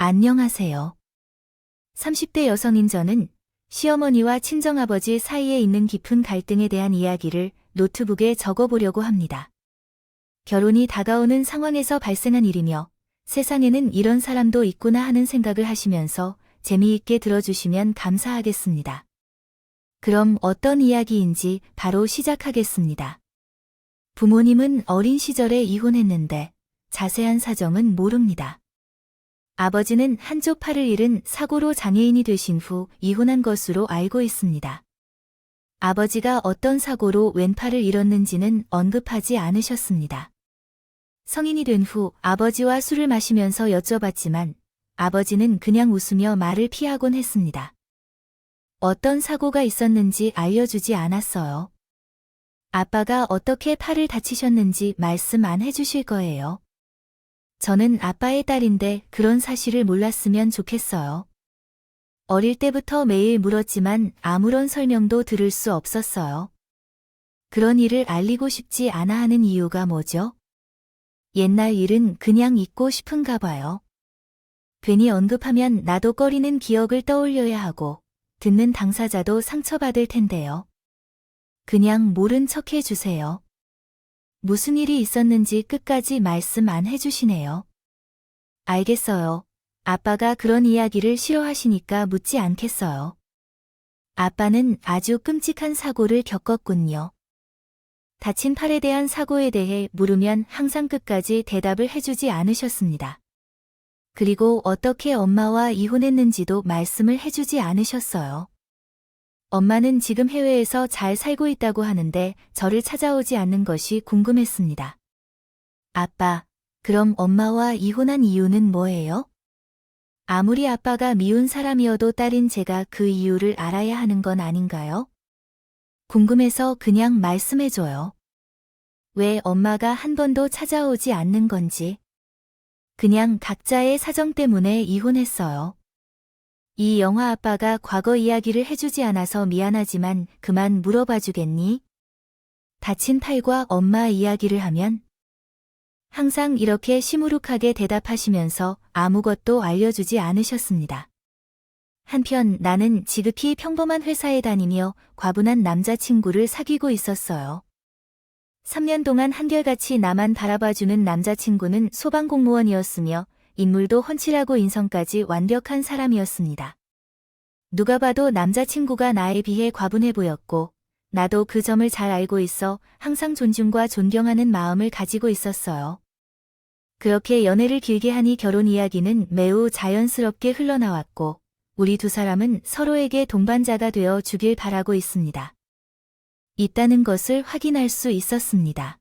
안녕하세요. 30대 여성인 저는 시어머니와 친정아버지 사이에 있는 깊은 갈등에 대한 이야기를 노트북에 적어보려고 합니다. 결혼이 다가오는 상황에서 발생한 일이며 세상에는 이런 사람도 있구나 하는 생각을 하시면서 재미있게 들어주시면 감사하겠습니다. 그럼 어떤 이야기인지 바로 시작하겠습니다. 부모님은 어린 시절에 이혼했는데 자세한 사정은 모릅니다. 아버지는 한쪽 팔을 잃은 사고로 장애인이 되신 후 이혼한 것으로 알고 있습니다. 아버지가 어떤 사고로 왼팔을 잃었는지는 언급하지 않으셨습니다. 성인이 된 후 아버지와 술을 마시면서 여쭤봤지만 아버지는 그냥 웃으며 말을 피하곤 했습니다. 어떤 사고가 있었는지 알려주지 않았어요. 아빠가 어떻게 팔을 다치셨는지 말씀 안 해주실 거예요. 저는 아빠의 딸인데 그런 사실을 몰랐으면 좋겠어요. 어릴 때부터 매일 물었지만 아무런 설명도 들을 수 없었어요. 그런 일을 알리고 싶지 않아 하는 이유가 뭐죠? 옛날 일은 그냥 잊고 싶은가 봐요. 괜히 언급하면 나도 꺼리는 기억을 떠올려야 하고 듣는 당사자도 상처받을 텐데요. 그냥 모른 척 해주세요. 무슨 일이 있었는지 끝까지 말씀 안 해주시네요. 알겠어요. 아빠가 그런 이야기를 싫어하시니까 묻지 않겠어요. 아빠는 아주 끔찍한 사고를 겪었군요. 다친 팔에 대한 사고에 대해 물으면 항상 끝까지 대답을 해주지 않으셨습니다. 그리고 어떻게 엄마와 이혼했는지도 말씀을 해주지 않으셨어요. 엄마는 지금 해외에서 잘 살고 있다고 하는데 저를 찾아오지 않는 것이 궁금했습니다. 아빠, 그럼 엄마와 이혼한 이유는 뭐예요? 아무리 아빠가 미운 사람이어도 딸인 제가 그 이유를 알아야 하는 건 아닌가요? 궁금해서 그냥 말씀해줘요. 왜 엄마가 한 번도 찾아오지 않는 건지. 그냥 각자의 사정 때문에 이혼했어요. 이 영화 아빠가 과거 이야기를 해주지 않아서 미안하지만 그만 물어봐 주겠니? 다친 팔과 엄마 이야기를 하면 항상 이렇게 시무룩하게 대답하시면서 아무것도 알려주지 않으셨습니다. 한편 나는 지극히 평범한 회사에 다니며 과분한 남자친구를 사귀고 있었어요. 3년 동안 한결같이 나만 바라봐주는 남자친구는 소방공무원이었으며 인물도 훤칠하고 인성까지 완벽한 사람이었습니다. 누가 봐도 남자친구가 나에 비해 과분해 보였고 나도 그 점을 잘 알고 있어 항상 존중과 존경하는 마음을 가지고 있었어요. 그렇게 연애를 길게 하니 결혼 이야기는 매우 자연스럽게 흘러나왔고 우리 두 사람은 서로에게 동반자가 되어 주길 바라고 있습니다. 있다는 것을 확인할 수 있었습니다.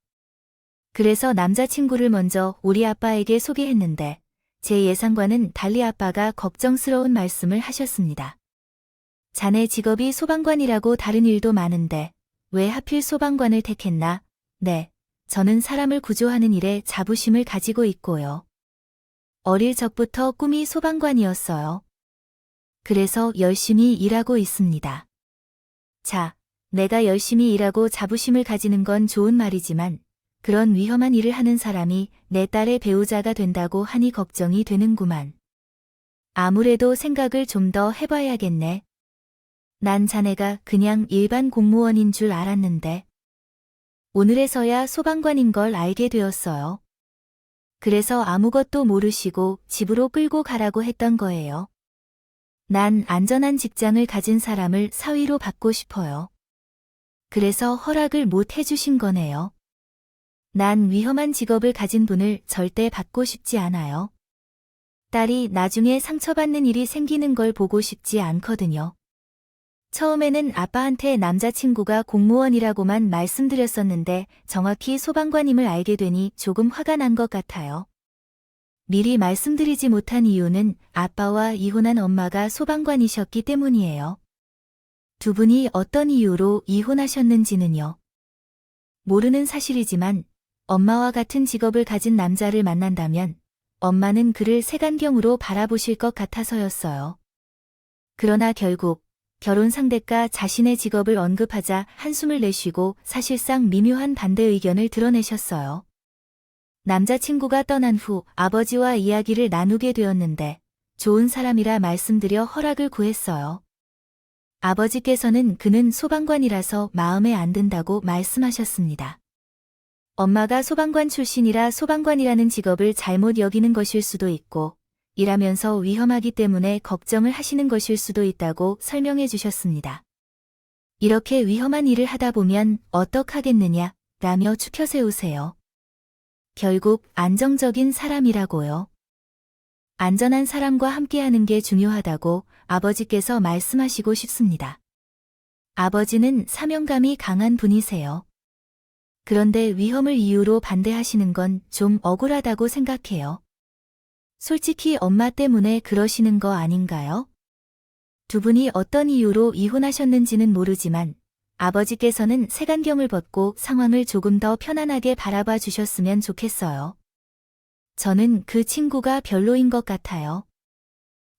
그래서 남자친구를 먼저 우리 아빠에게 소개했는데 제 예상과는 달리 아빠가 걱정스러운 말씀을 하셨습니다. 자네 직업이 소방관이라고 다른 일도 많은데 왜 하필 소방관을 택했나? 네, 저는 사람을 구조하는 일에 자부심을 가지고 있고요. 어릴 적부터 꿈이 소방관이었어요. 그래서 열심히 일하고 있습니다. 자, 내가 열심히 일하고 자부심을 가지는 건 좋은 말이지만 그런 위험한 일을 하는 사람이 내 딸의 배우자가 된다고 하니 걱정이 되는구만. 아무래도 생각을 좀 더 해봐야겠네. 난 자네가 그냥 일반 공무원인 줄 알았는데. 오늘에서야 소방관인 걸 알게 되었어요. 그래서 아무것도 모르시고 집으로 끌고 가라고 했던 거예요. 난 안전한 직장을 가진 사람을 사위로 받고 싶어요. 그래서 허락을 못 해주신 거네요. 난 위험한 직업을 가진 분을 절대 받고 싶지 않아요. 딸이 나중에 상처받는 일이 생기는 걸 보고 싶지 않거든요. 처음에는 아빠한테 남자친구가 공무원이라고만 말씀드렸었는데 정확히 소방관임을 알게 되니 조금 화가 난 것 같아요. 미리 말씀드리지 못한 이유는 아빠와 이혼한 엄마가 소방관이셨기 때문이에요. 두 분이 어떤 이유로 이혼하셨는지는요. 모르는 사실이지만 엄마와 같은 직업을 가진 남자를 만난다면 엄마는 그를 색안경으로 바라보실 것 같아서였어요. 그러나 결국 결혼 상대가 자신의 직업을 언급하자 한숨을 내쉬고 사실상 미묘한 반대 의견을 드러내셨어요. 남자친구가 떠난 후 아버지와 이야기를 나누게 되었는데 좋은 사람이라 말씀드려 허락을 구했어요. 아버지께서는 그는 소방관이라서 마음에 안 든다고 말씀하셨습니다. 엄마가 소방관 출신이라 소방관이라는 직업을 잘못 여기는 것일 수도 있고, 일하면서 위험하기 때문에 걱정을 하시는 것일 수도 있다고 설명해 주셨습니다. 이렇게 위험한 일을 하다 보면 어떡하겠느냐, 라며 추켜세우세요. 결국 안정적인 사람이라고요. 안전한 사람과 함께하는 게 중요하다고 아버지께서 말씀하시고 싶습니다. 아버지는 사명감이 강한 분이세요. 그런데 위험을 이유로 반대하시는 건 좀 억울하다고 생각해요. 솔직히 엄마 때문에 그러시는 거 아닌가요? 두 분이 어떤 이유로 이혼하셨는지는 모르지만 아버지께서는 색안경을 벗고 상황을 조금 더 편안하게 바라봐 주셨으면 좋겠어요. 저는 그 친구가 별로인 것 같아요.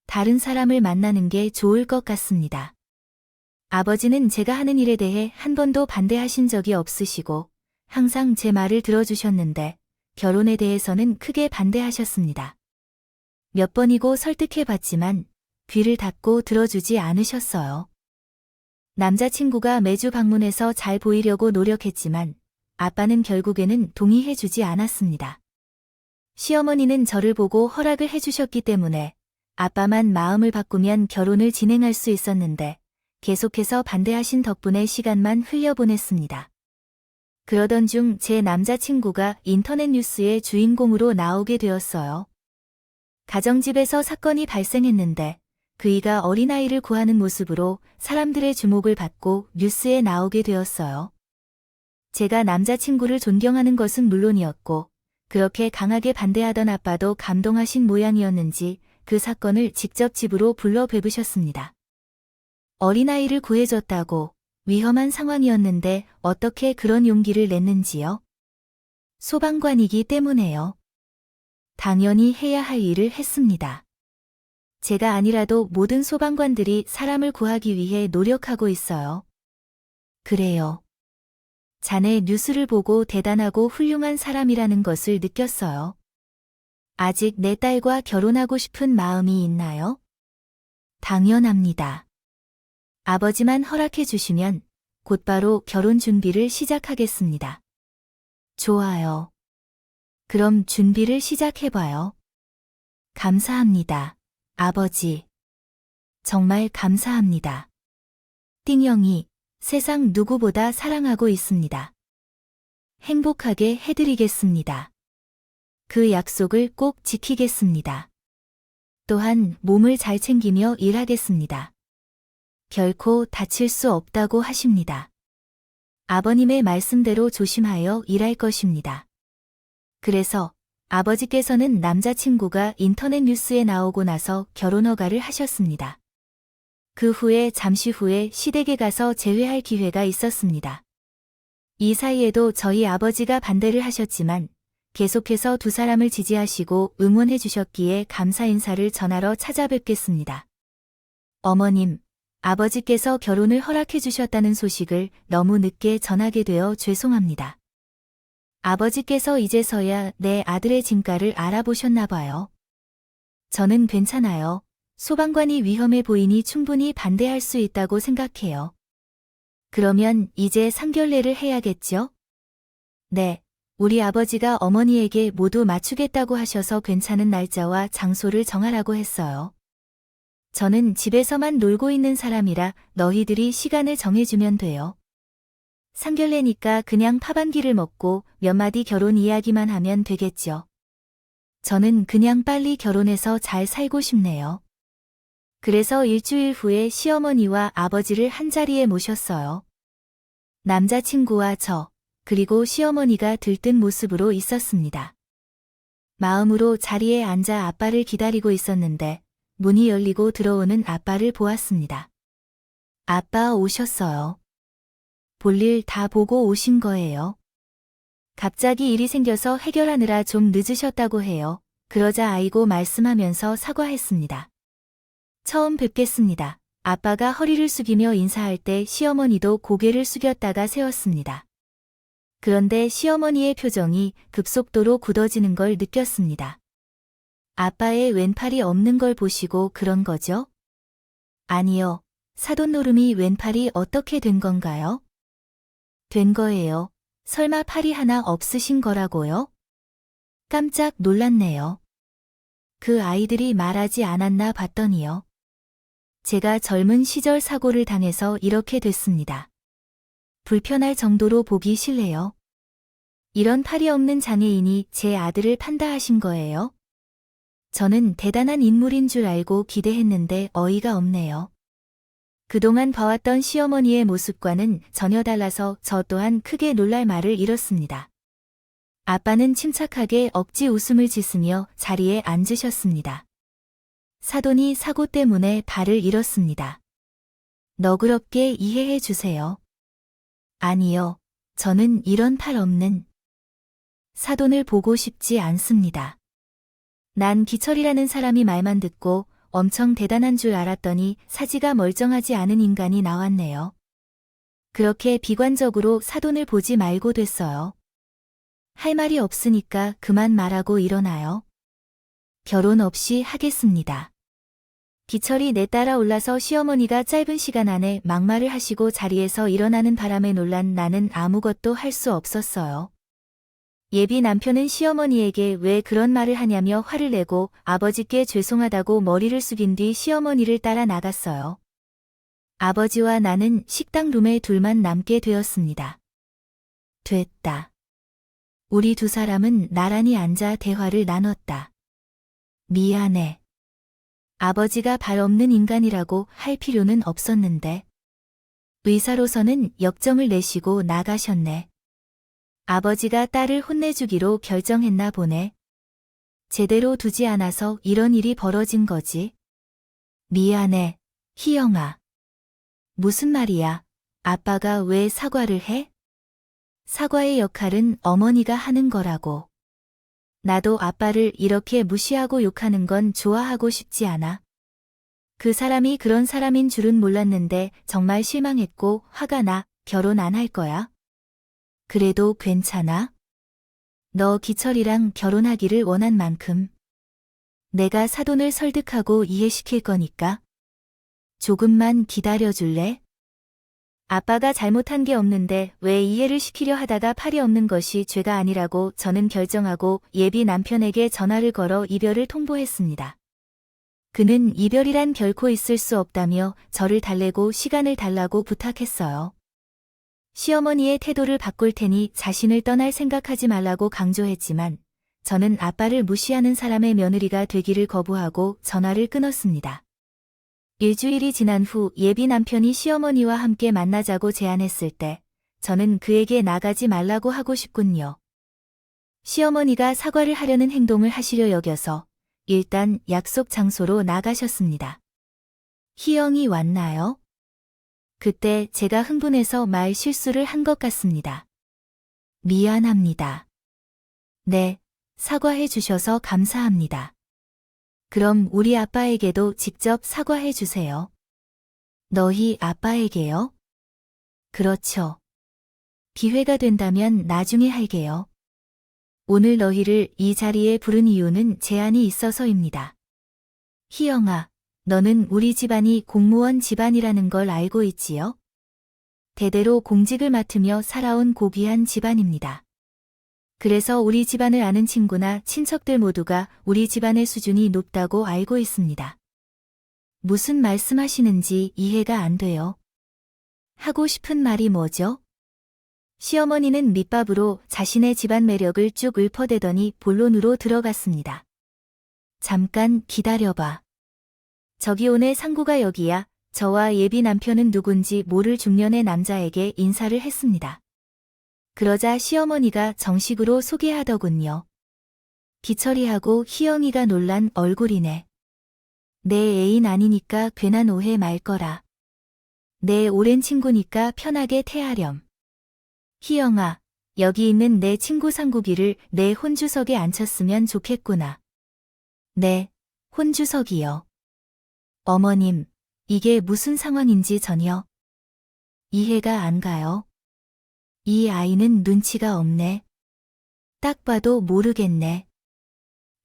다른 사람을 만나는 게 좋을 것 같습니다. 아버지는 제가 하는 일에 대해 한 번도 반대하신 적이 없으시고 항상 제 말을 들어주셨는데 결혼에 대해서는 크게 반대하셨습니다. 몇 번이고 설득해봤지만 귀를 닫고 들어주지 않으셨어요. 남자친구가 매주 방문해서 잘 보이려고 노력했지만 아빠는 결국에는 동의해주지 않았습니다. 시어머니는 저를 보고 허락을 해주셨기 때문에 아빠만 마음을 바꾸면 결혼을 진행할 수 있었는데 계속해서 반대하신 덕분에 시간만 흘려보냈습니다. 그러던 중 제 남자친구가 인터넷 뉴스의 주인공으로 나오게 되었어요. 가정집에서 사건이 발생했는데 그이가 어린아이를 구하는 모습으로 사람들의 주목을 받고 뉴스에 나오게 되었어요. 제가 남자친구를 존경하는 것은 물론이었고 그렇게 강하게 반대하던 아빠도 감동하신 모양이었는지 그 사건을 직접 집으로 불러 뵈부셨습니다. 어린아이를 구해줬다고 위험한 상황이었는데 어떻게 그런 용기를 냈는지요? 소방관이기 때문에요. 당연히 해야 할 일을 했습니다. 제가 아니라도 모든 소방관들이 사람을 구하기 위해 노력하고 있어요. 그래요. 자네 뉴스를 보고 대단하고 훌륭한 사람이라는 것을 느꼈어요. 아직 내 딸과 결혼하고 싶은 마음이 있나요? 당연합니다. 아버지만 허락해 주시면 곧바로 결혼 준비를 시작하겠습니다. 좋아요. 그럼 준비를 시작해봐요. 감사합니다, 아버지. 정말 감사합니다. 띵영이 세상 누구보다 사랑하고 있습니다. 행복하게 해드리겠습니다. 그 약속을 꼭 지키겠습니다. 또한 몸을 잘 챙기며 일하겠습니다. 결코 다칠 수 없다고 하십니다. 아버님의 말씀대로 조심하여 일할 것입니다. 그래서 아버지께서는 남자친구가 인터넷 뉴스에 나오고 나서 결혼 허가를 하셨습니다. 그 후에 잠시 후에 시댁에 가서 재회할 기회가 있었습니다. 이 사이에도 저희 아버지가 반대를 하셨지만 계속해서 두 사람을 지지하시고 응원해 주셨기에 감사 인사를 전하러 찾아뵙겠습니다. 어머님, 아버지께서 결혼을 허락해 주셨다는 소식을 너무 늦게 전하게 되어 죄송합니다. 아버지께서 이제서야 내 아들의 진가를 알아보셨나 봐요. 저는 괜찮아요. 소방관이 위험해 보이니 충분히 반대할 수 있다고 생각해요. 그러면 이제 상견례를 해야겠죠? 네, 우리 아버지가 어머니에게 모두 맞추겠다고 하셔서 괜찮은 날짜와 장소를 정하라고 했어요. 저는 집에서만 놀고 있는 사람이라 너희들이 시간을 정해주면 돼요. 상견례니까 그냥 밥 한 끼를 먹고 몇 마디 결혼 이야기만 하면 되겠죠. 저는 그냥 빨리 결혼해서 잘 살고 싶네요. 그래서 일주일 후에 시어머니와 아버지를 한자리에 모셨어요. 남자친구와 저, 그리고 시어머니가 들뜬 모습으로 있었습니다. 마음으로 자리에 앉아 아빠를 기다리고 있었는데 문이 열리고 들어오는 아빠를 보았습니다. 아빠 오셨어요. 볼일 다 보고 오신 거예요. 갑자기 일이 생겨서 해결하느라 좀 늦으셨다고 해요. 그러자 아이고 말씀하면서 사과했습니다. 처음 뵙겠습니다. 아빠가 허리를 숙이며 인사할 때 시어머니도 고개를 숙였다가 세웠습니다. 그런데 시어머니의 표정이 급속도로 굳어지는 걸 느꼈습니다. 아빠의 왼팔이 없는 걸 보시고 그런 거죠? 아니요. 사돈 노름이 왼팔이 어떻게 된 건가요? 된 거예요. 설마 팔이 하나 없으신 거라고요? 깜짝 놀랐네요. 그 아이들이 말하지 않았나 봤더니요. 제가 젊은 시절 사고를 당해서 이렇게 됐습니다. 불편할 정도로 보기 싫네요. 이런 팔이 없는 장애인이 제 아들을 판다 하신 거예요? 저는 대단한 인물인 줄 알고 기대했는데 어이가 없네요. 그동안 봐왔던 시어머니의 모습과는 전혀 달라서 저 또한 크게 놀랄 말을 잃었습니다. 아빠는 침착하게 억지 웃음을 짓으며 자리에 앉으셨습니다. 사돈이 사고 때문에 발을 잃었습니다. 너그럽게 이해해 주세요. 아니요, 저는 이런 팔 없는 사돈을 보고 싶지 않습니다. 난 기철이라는 사람이 말만 듣고 엄청 대단한 줄 알았더니 사지가 멀쩡하지 않은 인간이 나왔네요. 그렇게 비관적으로 사돈을 보지 말고 됐어요. 할 말이 없으니까 그만 말하고 일어나요. 결혼 없이 하겠습니다. 기철이 내따라 올라서 시어머니가 짧은 시간 안에 막말을 하시고 자리에서 일어나는 바람에 놀란 나는 아무것도 할 수 없었어요. 예비 남편은 시어머니에게 왜 그런 말을 하냐며 화를 내고 아버지께 죄송하다고 머리를 숙인 뒤 시어머니를 따라 나갔어요. 아버지와 나는 식당 룸에 둘만 남게 되었습니다. 됐다. 우리 두 사람은 나란히 앉아 대화를 나눴다. 미안해. 아버지가 발 없는 인간이라고 할 필요는 없었는데. 의사로서는 역정을 내시고 나가셨네. 아버지가 딸을 혼내주기로 결정했나 보네. 제대로 두지 않아서 이런 일이 벌어진 거지. 미안해, 희영아. 무슨 말이야? 아빠가 왜 사과를 해? 사과의 역할은 어머니가 하는 거라고. 나도 아빠를 이렇게 무시하고 욕하는 건 좋아하고 싶지 않아. 그 사람이 그런 사람인 줄은 몰랐는데 정말 실망했고 화가 나. 결혼 안 할 거야? 그래도 괜찮아? 너 기철이랑 결혼하기를 원한 만큼 내가 사돈을 설득하고 이해시킬 거니까 조금만 기다려줄래? 아빠가 잘못한 게 없는데 왜 이해를 시키려 하다가 팔이 없는 것이 죄가 아니라고 저는 결정하고 예비 남편에게 전화를 걸어 이별을 통보했습니다. 그는 이별이란 결코 있을 수 없다며 저를 달래고 시간을 달라고 부탁했어요. 시어머니의 태도를 바꿀 테니 자신을 떠날 생각하지 말라고 강조했지만 저는 아빠를 무시하는 사람의 며느리가 되기를 거부하고 전화를 끊었습니다. 일주일이 지난 후 예비 남편이 시어머니와 함께 만나자고 제안했을 때 저는 그에게 나가지 말라고 하고 싶군요. 시어머니가 사과를 하려는 행동을 하시려 여겨서 일단 약속 장소로 나가셨습니다. 희영이 왔나요? 그때 제가 흥분해서 말 실수를 한 것 같습니다. 미안합니다. 네, 사과해 주셔서 감사합니다. 그럼 우리 아빠에게도 직접 사과해 주세요. 너희 아빠에게요? 그렇죠. 기회가 된다면 나중에 할게요. 오늘 너희를 이 자리에 부른 이유는 제안이 있어서입니다. 희영아, 너는 우리 집안이 공무원 집안이라는 걸 알고 있지요? 대대로 공직을 맡으며 살아온 고귀한 집안입니다. 그래서 우리 집안을 아는 친구나 친척들 모두가 우리 집안의 수준이 높다고 알고 있습니다. 무슨 말씀하시는지 이해가 안 돼요. 하고 싶은 말이 뭐죠? 시어머니는 밑밥으로 자신의 집안 매력을 쭉 읊어대더니 본론으로 들어갔습니다. 잠깐 기다려봐. 저기 오늘 상구가 여기야. 저와 예비 남편은 누군지 모를 중년의 남자에게 인사를 했습니다. 그러자 시어머니가 정식으로 소개하더군요. 기철이하고 희영이가 놀란 얼굴이네. 내 애인 아니니까 괜한 오해 말 거라. 내 오랜 친구니까 편하게 태하렴. 희영아, 여기 있는 내 친구 상구기를 내 혼주석에 앉혔으면 좋겠구나. 네, 혼주석이요. 어머님, 이게 무슨 상황인지 전혀 이해가 안 가요. 이 아이는 눈치가 없네. 딱 봐도 모르겠네.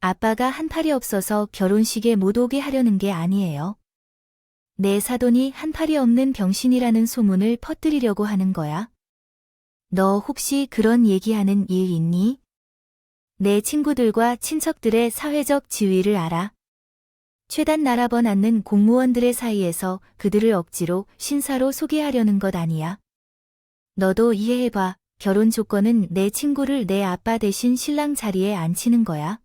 아빠가 한 팔이 없어서 결혼식에 못 오게 하려는 게 아니에요. 내 사돈이 한 팔이 없는 병신이라는 소문을 퍼뜨리려고 하는 거야. 너 혹시 그런 얘기하는 일 있니? 내 친구들과 친척들의 사회적 지위를 알아. 최단 나라번 앉는 공무원들의 사이에서 그들을 억지로 신사로 소개하려는 것 아니야. 너도 이해해봐. 결혼 조건은 내 친구를 내 아빠 대신 신랑 자리에 앉히는 거야.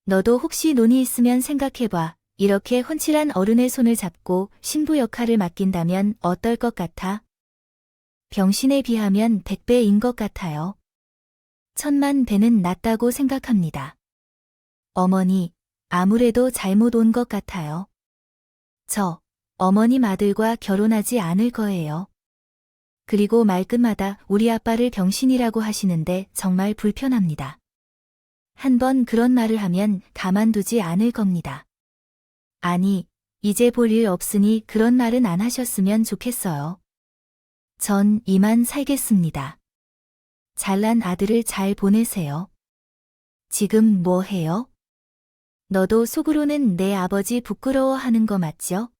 너도 혹시 논의 있으면 생각해봐. 이렇게 훤칠한 어른의 손을 잡고 신부 역할을 맡긴다면 어떨 것 같아? 병신에 비하면 100배인 것 같아요. 10,000배는 낫다고 생각합니다. 어머니, 아무래도 잘못 온 것 같아요. 저, 어머님 아들과 결혼하지 않을 거예요. 그리고 말끝마다 우리 아빠를 병신이라고 하시는데 정말 불편합니다. 한번 그런 말을 하면 가만두지 않을 겁니다. 아니, 이제 볼 일 없으니 그런 말은 안 하셨으면 좋겠어요. 전 이만 살겠습니다. 잘난 아들을 잘 보내세요. 지금 뭐 해요? 너도 속으로는 내 아버지 부끄러워하는 거 맞죠?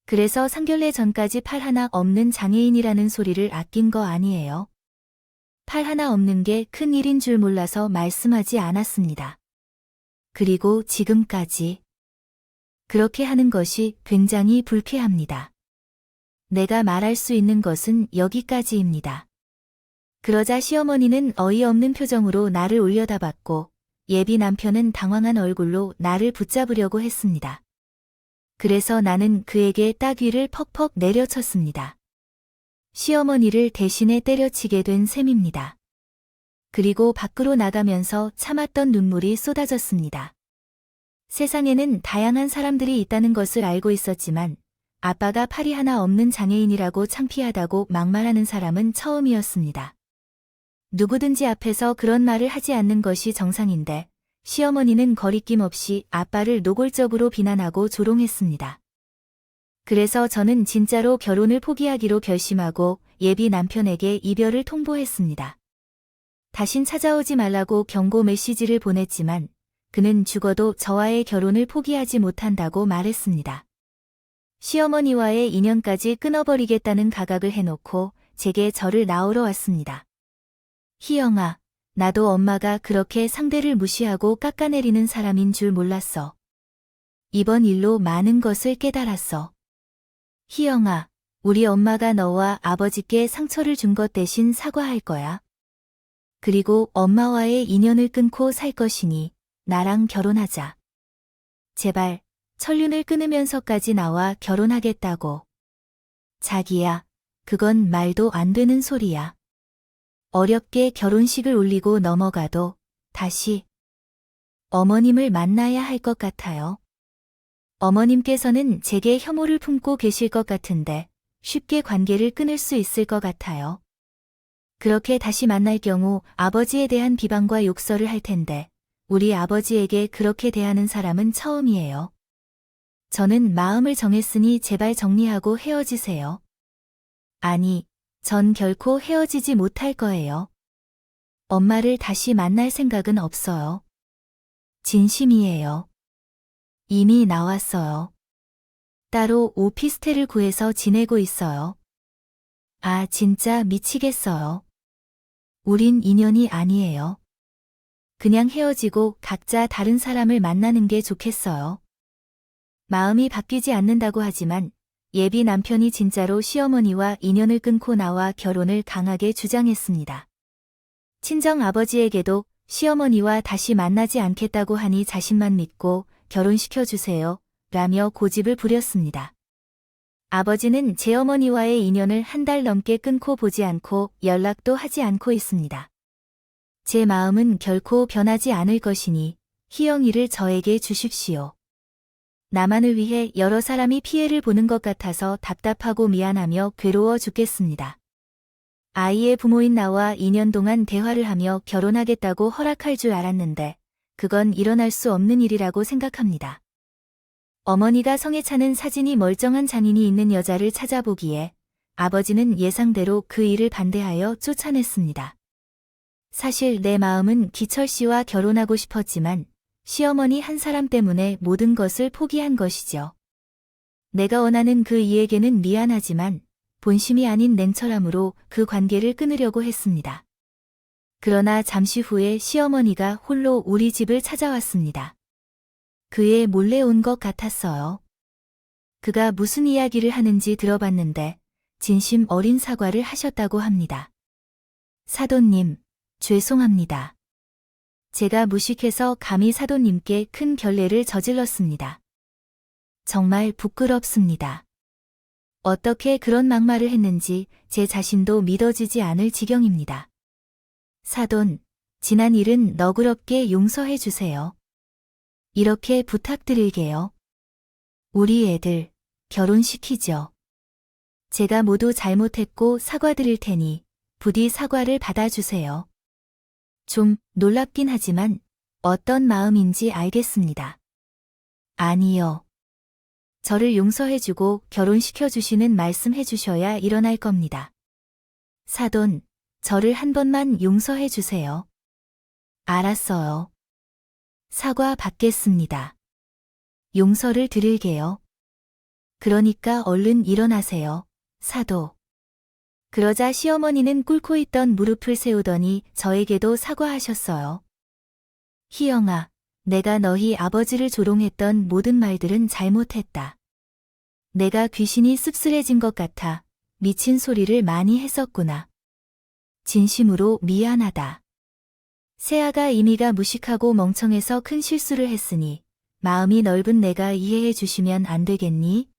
그래서 상견례 전까지 팔 하나 없는 장애인이라는 소리를 아낀 거 아니에요. 팔 하나 없는 게 큰 일인 줄 몰라서 말씀하지 않았습니다. 그리고 지금까지 그렇게 하는 것이 굉장히 불쾌합니다. 내가 말할 수 있는 것은 여기까지입니다. 그러자 시어머니는 어이없는 표정으로 나를 올려다봤고 예비 남편은 당황한 얼굴로 나를 붙잡으려고 했습니다. 그래서 나는 그에게 따귀를 퍽퍽 내려쳤습니다. 시어머니를 대신에 때려치게 된 셈입니다. 그리고 밖으로 나가면서 참았던 눈물이 쏟아졌습니다. 세상에는 다양한 사람들이 있다는 것을 알고 있었지만 아빠가 팔이 하나 없는 장애인이라고 창피하다고 막말하는 사람은 처음이었습니다. 누구든지 앞에서 그런 말을 하지 않는 것이 정상인데 시어머니는 거리낌 없이 아빠를 노골적으로 비난하고 조롱했습니다. 그래서 저는 진짜로 결혼을 포기하기로 결심하고 예비 남편에게 이별을 통보했습니다. 다신 찾아오지 말라고 경고 메시지를 보냈지만 그는 죽어도 저와의 결혼을 포기하지 못한다고 말했습니다. 시어머니와의 인연까지 끊어버리겠다는 가각을 해놓고 제게 저를 나오러 왔습니다. 희영아, 나도 엄마가 그렇게 상대를 무시하고 깎아내리는 사람인 줄 몰랐어. 이번 일로 많은 것을 깨달았어. 희영아, 우리 엄마가 너와 아버지께 상처를 준 것 대신 사과할 거야. 그리고 엄마와의 인연을 끊고 살 것이니 나랑 결혼하자. 제발, 천륜을 끊으면서까지 나와 결혼하겠다고. 자기야, 그건 말도 안 되는 소리야. 어렵게 결혼식을 올리고 넘어가도 다시 어머님을 만나야 할 것 같아요. 어머님께서는 제게 혐오를 품고 계실 것 같은데 쉽게 관계를 끊을 수 있을 것 같아요. 그렇게 다시 만날 경우 아버지에 대한 비방과 욕설을 할 텐데 우리 아버지에게 그렇게 대하는 사람은 처음이에요. 저는 마음을 정했으니 제발 정리하고 헤어지세요. 아니, 전 결코 헤어지지 못할 거예요. 엄마를 다시 만날 생각은 없어요. 진심이에요. 이미 나왔어요. 따로 오피스텔을 구해서 지내고 있어요. 아, 진짜 미치겠어요. 우린 인연이 아니에요. 그냥 헤어지고 각자 다른 사람을 만나는 게 좋겠어요. 마음이 바뀌지 않는다고 하지만 예비 남편이 진짜로 시어머니와 인연을 끊고 나와 결혼을 강하게 주장했습니다. 친정 아버지에게도 시어머니와 다시 만나지 않겠다고 하니 자신만 믿고 결혼시켜주세요 라며 고집을 부렸습니다. 아버지는 제 어머니와의 인연을 한 달 넘게 끊고 보지 않고 연락도 하지 않고 있습니다. 제 마음은 결코 변하지 않을 것이니 희영이를 저에게 주십시오. 나만을 위해 여러 사람이 피해를 보는 것 같아서 답답하고 미안하며 괴로워 죽겠습니다. 아이의 부모인 나와 2년 동안 대화를 하며 결혼하겠다고 허락할 줄 알았는데 그건 일어날 수 없는 일이라고 생각합니다. 어머니가 성에 차는 사진이 멀쩡한 장인이 있는 여자를 찾아보기에 아버지는 예상대로 그 일을 반대하여 쫓아냈습니다. 사실 내 마음은 기철 씨와 결혼하고 싶었지만 시어머니 한 사람 때문에 모든 것을 포기한 것이죠. 내가 원하는 그 이에게는 미안하지만 본심이 아닌 냉철함으로 그 관계를 끊으려고 했습니다. 그러나 잠시 후에 시어머니가 홀로 우리 집을 찾아왔습니다. 그의 몰래 온 것 같았어요. 그가 무슨 이야기를 하는지 들어봤는데 진심 어린 사과를 하셨다고 합니다. 사돈님, 죄송합니다. 제가 무식해서 감히 사돈님께 큰 결례를 저질렀습니다. 정말 부끄럽습니다. 어떻게 그런 막말을 했는지 제 자신도 믿어지지 않을 지경입니다. 사돈, 지난 일은 너그럽게 용서해 주세요. 이렇게 부탁드릴게요. 우리 애들 결혼시키죠. 제가 모두 잘못했고 사과드릴 테니 부디 사과를 받아주세요. 좀 놀랍긴 하지만 어떤 마음인지 알겠습니다. 아니요. 저를 용서해주고 결혼시켜주시는 말씀해주셔야 일어날 겁니다. 사돈, 저를 한 번만 용서해주세요. 알았어요. 사과 받겠습니다. 용서를 드릴게요. 그러니까 얼른 일어나세요, 사도. 그러자 시어머니는 꿇고 있던 무릎을 세우더니 저에게도 사과하셨어요. 희영아, 내가 너희 아버지를 조롱했던 모든 말들은 잘못했다. 내가 귀신이 씁쓸해진 것 같아 미친 소리를 많이 했었구나. 진심으로 미안하다. 새아가 이미가 무식하고 멍청해서 큰 실수를 했으니 마음이 넓은 내가 이해해 주시면 안 되겠니?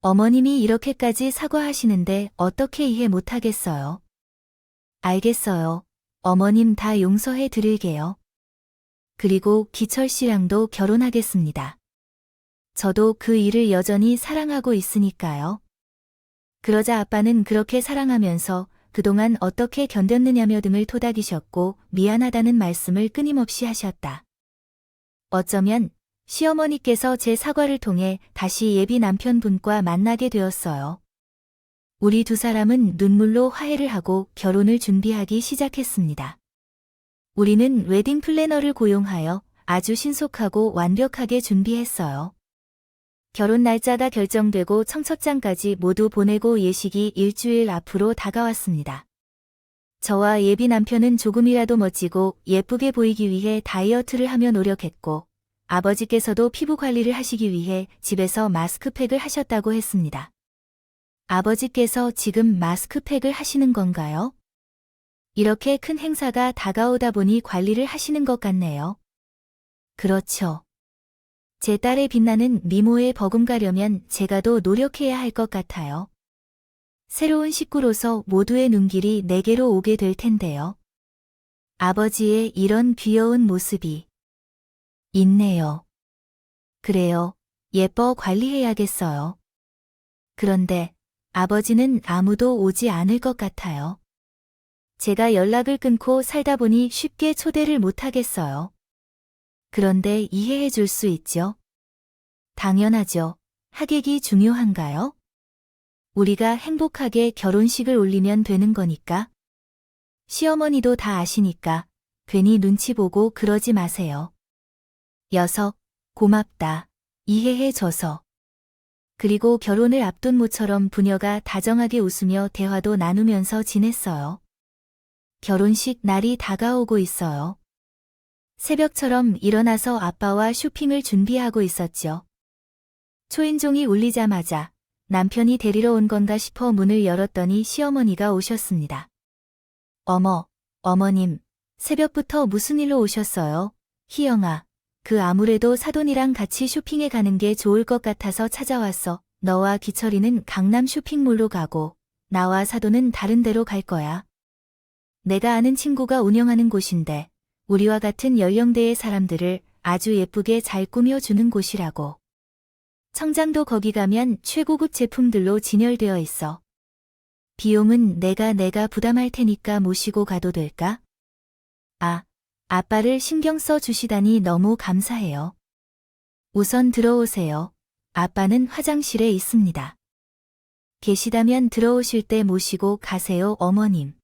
어머님이 이렇게까지 사과하시는데 어떻게 이해 못하겠어요? 알겠어요. 어머님 다 용서해 드릴게요. 그리고 기철 씨랑도 결혼하겠습니다. 저도 그 일을 여전히 사랑하고 있으니까요. 그러자 아빠는 그렇게 사랑하면서 그동안 어떻게 견뎠느냐며 등을 토닥이셨고 미안하다는 말씀을 끊임없이 하셨다. 어쩌면 시어머니께서 제 사과를 통해 다시 예비 남편분과 만나게 되었어요. 우리 두 사람은 눈물로 화해를 하고 결혼을 준비하기 시작했습니다. 우리는 웨딩 플래너를 고용하여 아주 신속하고 완벽하게 준비했어요. 결혼 날짜가 결정되고 청첩장까지 모두 보내고 예식이 일주일 앞으로 다가왔습니다. 저와 예비 남편은 조금이라도 멋지고 예쁘게 보이기 위해 다이어트를 하며 노력했고 아버지께서도 피부 관리를 하시기 위해 집에서 마스크팩을 하셨다고 했습니다. 아버지께서 지금 마스크팩을 하시는 건가요? 이렇게 큰 행사가 다가오다 보니 관리를 하시는 것 같네요. 그렇죠. 제 딸의 빛나는 미모에 버금가려면 제가 더 노력해야 할 것 같아요. 새로운 식구로서 모두의 눈길이 내게로 오게 될 텐데요. 아버지의 이런 귀여운 모습이 있네요. 그래요. 예뻐 관리해야겠어요. 그런데 아버지는 아무도 오지 않을 것 같아요. 제가 연락을 끊고 살다 보니 쉽게 초대를 못하겠어요. 그런데 이해해 줄 수 있죠? 당연하죠. 하객이 중요한가요? 우리가 행복하게 결혼식을 올리면 되는 거니까. 시어머니도 다 아시니까 괜히 눈치 보고 그러지 마세요. 녀석, 고맙다. 이해해 줘서. 그리고 결혼을 앞둔 모처럼 부녀가 다정하게 웃으며 대화도 나누면서 지냈어요. 결혼식 날이 다가오고 있어요. 새벽처럼 일어나서 아빠와 쇼핑을 준비하고 있었죠. 초인종이 울리자마자 남편이 데리러 온 건가 싶어 문을 열었더니 시어머니가 오셨습니다. 어머, 어머님, 새벽부터 무슨 일로 오셨어요? 희영아, 그 아무래도 사돈이랑 같이 쇼핑에 가는 게 좋을 것 같아서 찾아왔어. 너와 기철이는 강남 쇼핑몰로 가고 나와 사돈은 다른 데로 갈 거야. 내가 아는 친구가 운영하는 곳인데 우리와 같은 연령대의 사람들을 아주 예쁘게 잘 꾸며주는 곳이라고. 청장도 거기 가면 최고급 제품들로 진열되어 있어. 비용은 내가 부담할 테니까 모시고 가도 될까? 아빠를 신경 써 주시다니 너무 감사해요. 우선 들어오세요. 아빠는 화장실에 있습니다. 계시다면 들어오실 때 모시고 가세요, 어머님.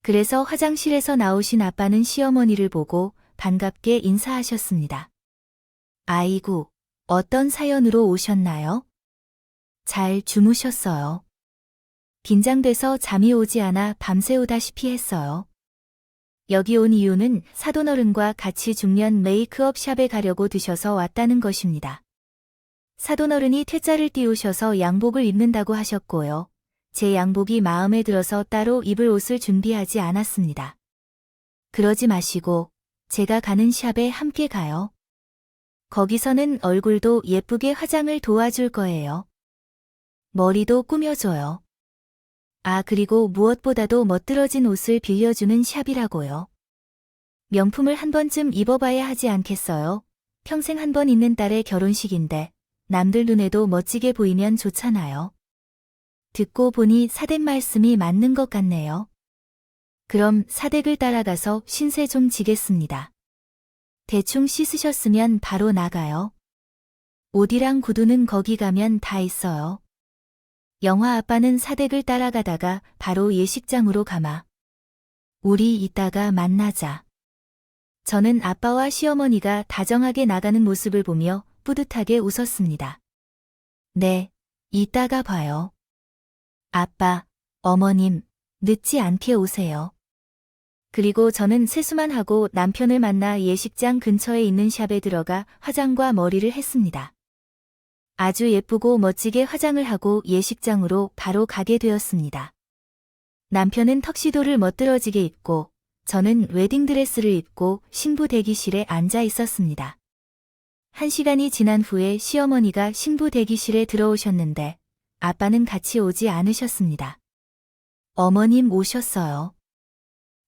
그래서 화장실에서 나오신 아빠는 시어머니를 보고 반갑게 인사하셨습니다. 아이고, 어떤 사연으로 오셨나요? 잘 주무셨어요. 긴장돼서 잠이 오지 않아 밤새우다시피 했어요. 여기 온 이유는 사돈어른과 같이 중년 메이크업 샵에 가려고 드셔서 왔다는 것입니다. 사돈어른이 퇴짜를 띄우셔서 양복을 입는다고 하셨고요. 제 양복이 마음에 들어서 따로 입을 옷을 준비하지 않았습니다. 그러지 마시고 제가 가는 샵에 함께 가요. 거기서는 얼굴도 예쁘게 화장을 도와줄 거예요. 머리도 꾸며줘요. 아, 그리고 무엇보다도 멋들어진 옷을 빌려주는 샵이라고요. 명품을 한 번쯤 입어봐야 하지 않겠어요? 평생 한 번 있는 딸의 결혼식인데 남들 눈에도 멋지게 보이면 좋잖아요. 듣고 보니 사댁 말씀이 맞는 것 같네요. 그럼 사댁을 따라가서 신세 좀 지겠습니다. 대충 씻으셨으면 바로 나가요. 옷이랑 구두는 거기 가면 다 있어요. 영화 아빠는 사댁을 따라가다가 바로 예식장으로 가마. 우리 이따가 만나자. 저는 아빠와 시어머니가 다정하게 나가는 모습을 보며 뿌듯하게 웃었습니다. 네, 이따가 봐요. 아빠, 어머님, 늦지 않게 오세요. 그리고 저는 세수만 하고 남편을 만나 예식장 근처에 있는 샵에 들어가 화장과 머리를 했습니다. 아주 예쁘고 멋지게 화장을 하고 예식장으로 바로 가게 되었습니다. 남편은 턱시도를 멋들어지게 입고 저는 웨딩드레스를 입고 신부 대기실에 앉아 있었습니다. 1시간이 지난 후에 시어머니가 신부 대기실에 들어오셨는데 아빠는 같이 오지 않으셨습니다. 어머님 오셨어요.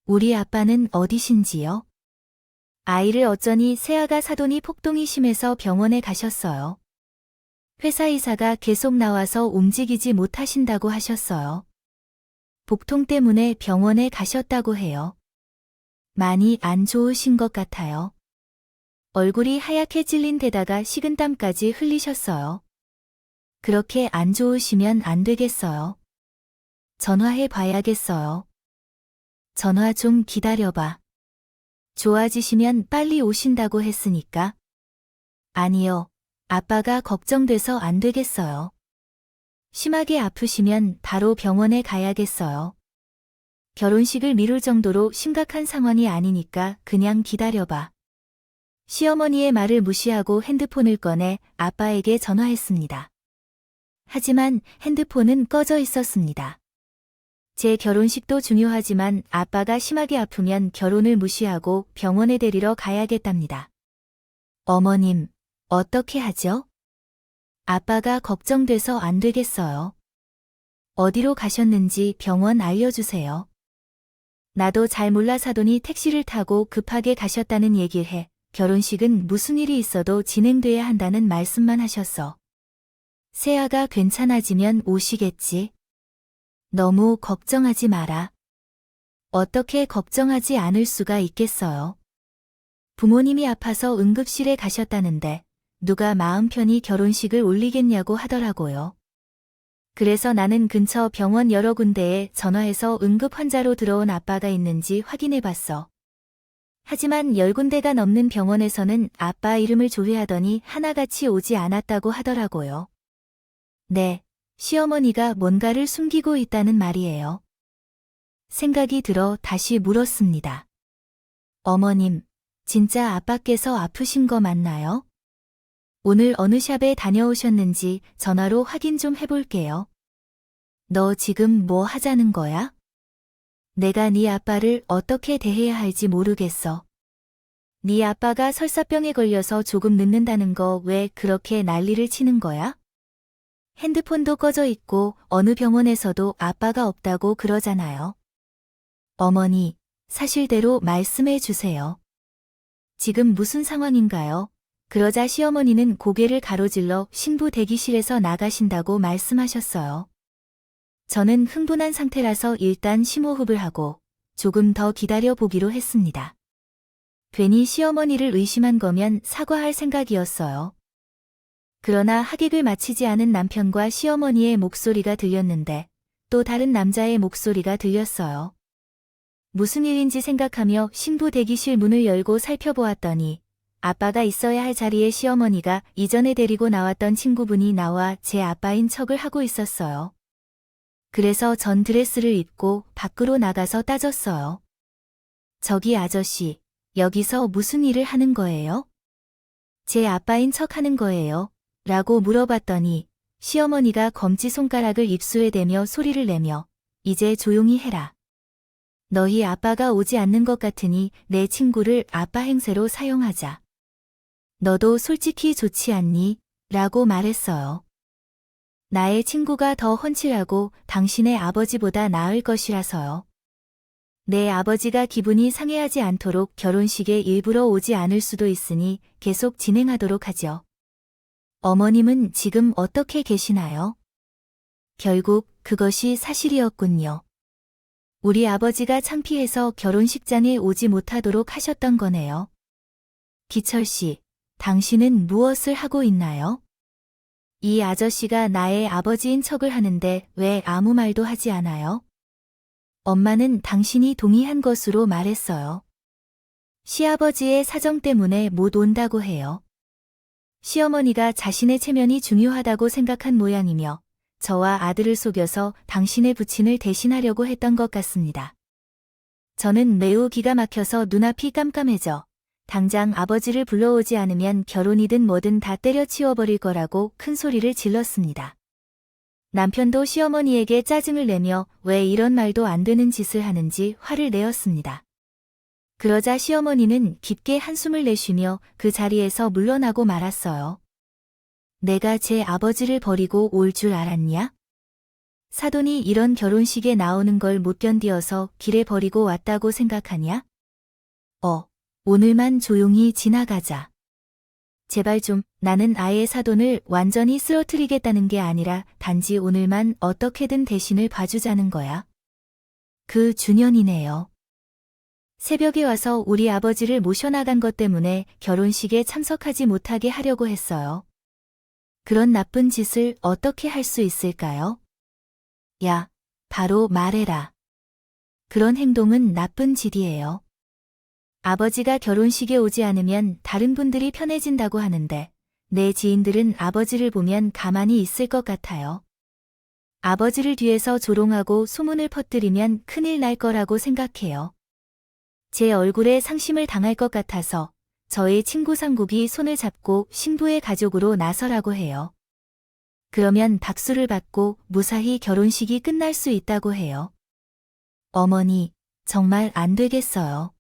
우리 아빠는 어디신지요? 아이를 어쩌니 새아가 사돈이 폭동이 심해서 병원에 가셨어요. 회사 이사가 계속 나와서 움직이지 못하신다고 하셨어요. 복통 때문에 병원에 가셨다고 해요. 많이 안 좋으신 것 같아요. 얼굴이 하얗게 찔린 데다가 식은땀까지 흘리셨어요. 그렇게 안 좋으시면 안 되겠어요. 전화해 봐야겠어요. 전화 좀 기다려봐. 좋아지시면 빨리 오신다고 했으니까. 아니요. 아빠가 걱정돼서 안 되겠어요. 심하게 아프시면 바로 병원에 가야겠어요. 결혼식을 미룰 정도로 심각한 상황이 아니니까 그냥 기다려봐. 시어머니의 말을 무시하고 핸드폰을 꺼내 아빠에게 전화했습니다. 하지만 핸드폰은 꺼져 있었습니다. 제 결혼식도 중요하지만 아빠가 심하게 아프면 결혼을 무시하고 병원에 데리러 가야겠답니다. 어머님, 어떻게 하죠? 아빠가 걱정돼서 안 되겠어요. 어디로 가셨는지 병원 알려주세요. 나도 잘 몰라 사돈이 택시를 타고 급하게 가셨다는 얘기를 해. 결혼식은 무슨 일이 있어도 진행돼야 한다는 말씀만 하셨어. 새아가 괜찮아지면 오시겠지. 너무 걱정하지 마라. 어떻게 걱정하지 않을 수가 있겠어요. 부모님이 아파서 응급실에 가셨다는데 누가 마음 편히 결혼식을 올리겠냐고 하더라고요. 그래서 나는 근처 병원 여러 군데에 전화해서 응급 환자로 들어온 아빠가 있는지 확인해 봤어. 하지만 10군데가 넘는 병원에서는 아빠 이름을 조회하더니 하나같이 오지 않았다고 하더라고요. 네, 시어머니가 뭔가를 숨기고 있다는 말이에요. 생각이 들어 다시 물었습니다. 어머님, 진짜 아빠께서 아프신 거 맞나요? 오늘 어느 샵에 다녀오셨는지 전화로 확인 좀 해볼게요. 너 지금 뭐 하자는 거야? 내가 네 아빠를 어떻게 대해야 할지 모르겠어. 네 아빠가 설사병에 걸려서 조금 늦는다는 거 왜 그렇게 난리를 치는 거야? 핸드폰도 꺼져 있고 어느 병원에서도 아빠가 없다고 그러잖아요. 어머니, 사실대로 말씀해 주세요. 지금 무슨 상황인가요? 그러자 시어머니는 고개를 가로질러 신부 대기실에서 나가신다고 말씀하셨어요. 저는 흥분한 상태라서 일단 심호흡을 하고 조금 더 기다려 보기로 했습니다. 괜히 시어머니를 의심한 거면 사과할 생각이었어요. 그러나 하객을 마치지 않은 남편과 시어머니의 목소리가 들렸는데 또 다른 남자의 목소리가 들렸어요. 무슨 일인지 생각하며 신부 대기실 문을 열고 살펴보았더니 아빠가 있어야 할 자리에 시어머니가 이전에 데리고 나왔던 친구분이 나와 제 아빠인 척을 하고 있었어요. 그래서 전 드레스를 입고 밖으로 나가서 따졌어요. 저기 아저씨, 여기서 무슨 일을 하는 거예요? 제 아빠인 척 하는 거예요. 라고 물어봤더니 시어머니가 검지손가락을 입술에 대며 소리를 내며 이제 조용히 해라. 너희 아빠가 오지 않는 것 같으니 내 친구를 아빠 행세로 사용하자. 너도 솔직히 좋지 않니? 라고 말했어요. 나의 친구가 더 훤칠하고 당신의 아버지보다 나을 것이라서요. 내 아버지가 기분이 상해하지 않도록 결혼식에 일부러 오지 않을 수도 있으니 계속 진행하도록 하죠. 어머님은 지금 어떻게 계시나요? 결국 그것이 사실이었군요. 우리 아버지가 창피해서 결혼식장에 오지 못하도록 하셨던 거네요. 기철 씨, 당신은 무엇을 하고 있나요? 이 아저씨가 나의 아버지인 척을 하는데 왜 아무 말도 하지 않아요? 엄마는 당신이 동의한 것으로 말했어요. 시아버지의 사정 때문에 못 온다고 해요. 시어머니가 자신의 체면이 중요하다고 생각한 모양이며 저와 아들을 속여서 당신의 부친을 대신하려고 했던 것 같습니다. 저는 매우 기가 막혀서 눈앞이 깜깜해져 당장 아버지를 불러오지 않으면 결혼이든 뭐든 다 때려치워버릴 거라고 큰 소리를 질렀습니다. 남편도 시어머니에게 짜증을 내며 왜 이런 말도 안 되는 짓을 하는지 화를 내었습니다. 그러자 시어머니는 깊게 한숨을 내쉬며 그 자리에서 물러나고 말았어요. 내가 제 아버지를 버리고 올 줄 알았냐? 사돈이 이런 결혼식에 나오는 걸 못 견디어서 길에 버리고 왔다고 생각하냐? 오늘만 조용히 지나가자. 제발 좀, 나는 아예 사돈을 완전히 쓰러뜨리겠다는 게 아니라 단지 오늘만 어떻게든 대신을 봐주자는 거야. 그 주년이네요. 새벽에 와서 우리 아버지를 모셔나간 것 때문에 결혼식에 참석하지 못하게 하려고 했어요. 그런 나쁜 짓을 어떻게 할 수 있을까요? 야, 바로 말해라. 그런 행동은 나쁜 짓이에요. 아버지가 결혼식에 오지 않으면 다른 분들이 편해진다고 하는데 내 지인들은 아버지를 보면 가만히 있을 것 같아요. 아버지를 뒤에서 조롱하고 소문을 퍼뜨리면 큰일 날 거라고 생각해요. 제 얼굴에 상심을 당할 것 같아서 저의 친구 상국이 손을 잡고 신부의 가족으로 나서라고 해요. 그러면 박수를 받고 무사히 결혼식이 끝날 수 있다고 해요. 어머니, 정말 안 되겠어요.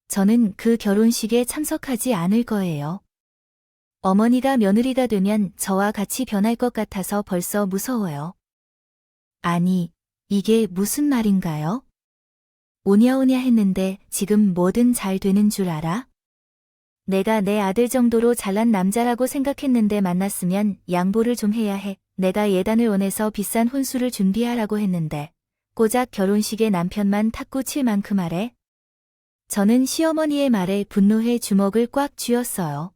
저는 그 결혼식에 참석하지 않을 거예요. 어머니가 며느리가 되면 저와 같이 변할 것 같아서 벌써 무서워요. 아니, 이게 무슨 말인가요? 오냐오냐 했는데 지금 뭐든 잘 되는 줄 알아? 내가 내 아들 정도로 잘난 남자라고 생각했는데 만났으면 양보를 좀 해야 해. 내가 예단을 원해서 비싼 혼수를 준비하라고 했는데 고작 결혼식에 남편만 탁구 칠 만큼 하래? 저는 시어머니의 말에 분노해 주먹을 꽉 쥐었어요.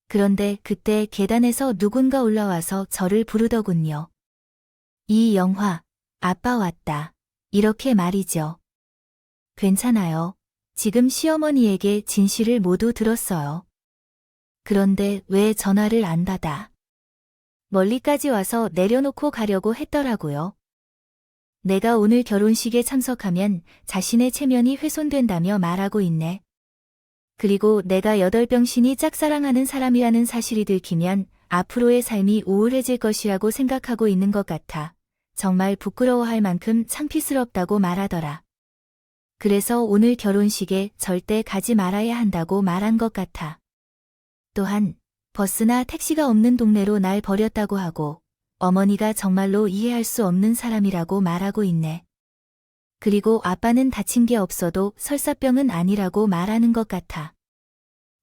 그런데 그때 계단에서 누군가 올라와서 저를 부르더군요. 이영화, 아빠 왔다. 이렇게 말이죠. 괜찮아요. 지금 시어머니에게 진실을 모두 들었어요. 그런데 왜 전화를 안 받아? 멀리까지 와서 내려놓고 가려고 했더라고요. 내가 오늘 결혼식에 참석하면 자신의 체면이 훼손된다며 말하고 있네. 그리고 내가 8병신이 짝사랑하는 사람이라는 사실이 들키면 앞으로의 삶이 우울해질 것이라고 생각하고 있는 것 같아. 정말 부끄러워할 만큼 창피스럽다고 말하더라. 그래서 오늘 결혼식에 절대 가지 말아야 한다고 말한 것 같아. 또한 버스나 택시가 없는 동네로 날 버렸다고 하고 어머니가 정말로 이해할 수 없는 사람이라고 말하고 있네. 그리고 아빠는 다친 게 없어도 설사병은 아니라고 말하는 것 같아.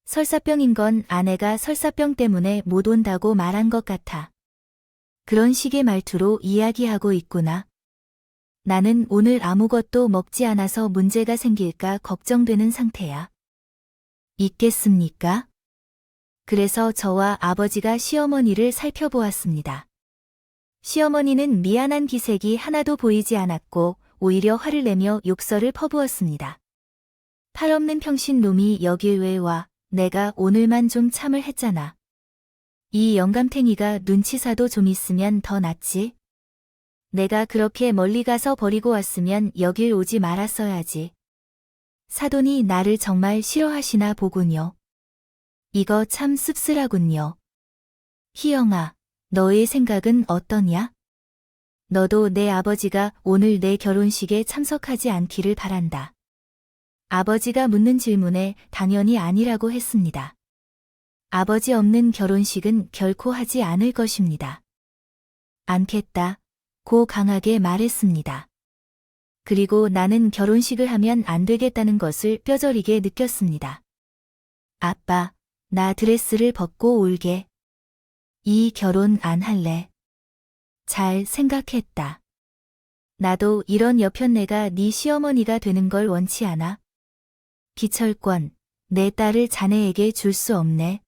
설사병인 건 아내가 설사병 때문에 못 온다고 말한 것 같아. 그런 식의 말투로 이야기하고 있구나. 나는 오늘 아무것도 먹지 않아서 문제가 생길까 걱정되는 상태야. 있겠습니까? 그래서 저와 아버지가 시어머니를 살펴보았습니다. 시어머니는 미안한 기색이 하나도 보이지 않았고 오히려 화를 내며 욕설을 퍼부었습니다. 팔 없는 평신 놈이 여길 왜 와? 내가 오늘만 좀 참을 했잖아. 이 영감탱이가 눈치사도 좀 있으면 더 낫지. 내가 그렇게 멀리 가서 버리고 왔으면 여길 오지 말았어야지. 사돈이 나를 정말 싫어하시나 보군요. 이거 참 씁쓸하군요. 희영아, 너의 생각은 어떠냐? 너도 내 아버지가 오늘 내 결혼식에 참석하지 않기를 바란다. 아버지가 묻는 질문에 당연히 아니라고 했습니다. 아버지 없는 결혼식은 결코 하지 않을 것입니다. 않겠다. 고 강하게 말했습니다. 그리고 나는 결혼식을 하면 안 되겠다는 것을 뼈저리게 느꼈습니다. 아빠, 나 드레스를 벗고 올게. 이 결혼 안 할래. 잘 생각했다. 나도 이런 여편네가 네 시어머니가 되는 걸 원치 않아. 기철권, 내 딸을 자네에게 줄 수 없네.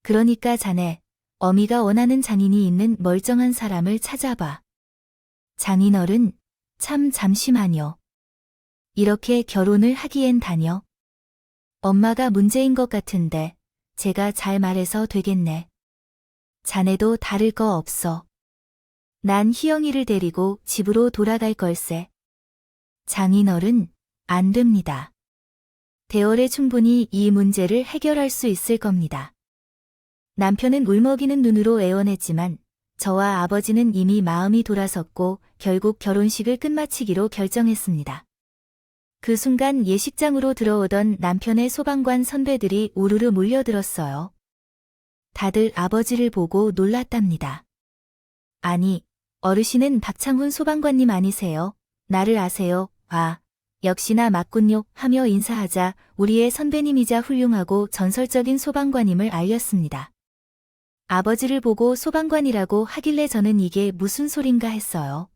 그러니까 자네, 어미가 원하는 장인이 있는 멀쩡한 사람을 찾아봐. 장인어른, 참 잠시만요. 이렇게 결혼을 하기엔 다녀. 엄마가 문제인 것 같은데 제가 잘 말해서 되겠네. 자네도 다를 거 없어. 난 희영이를 데리고 집으로 돌아갈 걸세. 장인어른, 안 됩니다. 대월에 충분히 이 문제를 해결할 수 있을 겁니다. 남편은 울먹이는 눈으로 애원했지만 저와 아버지는 이미 마음이 돌아섰고 결국 결혼식을 끝마치기로 결정했습니다. 그 순간 예식장으로 들어오던 남편의 소방관 선배들이 우르르 몰려들었어요. 다들 아버지를 보고 놀랐답니다. 아니, 어르신은 박창훈 소방관님 아니세요? 나를 아세요? 아, 역시나 맞군요 하며 인사하자 우리의 선배님이자 훌륭하고 전설적인 소방관임을 알렸습니다. 아버지를 보고 소방관이라고 하길래 저는 이게 무슨 소린가 했어요.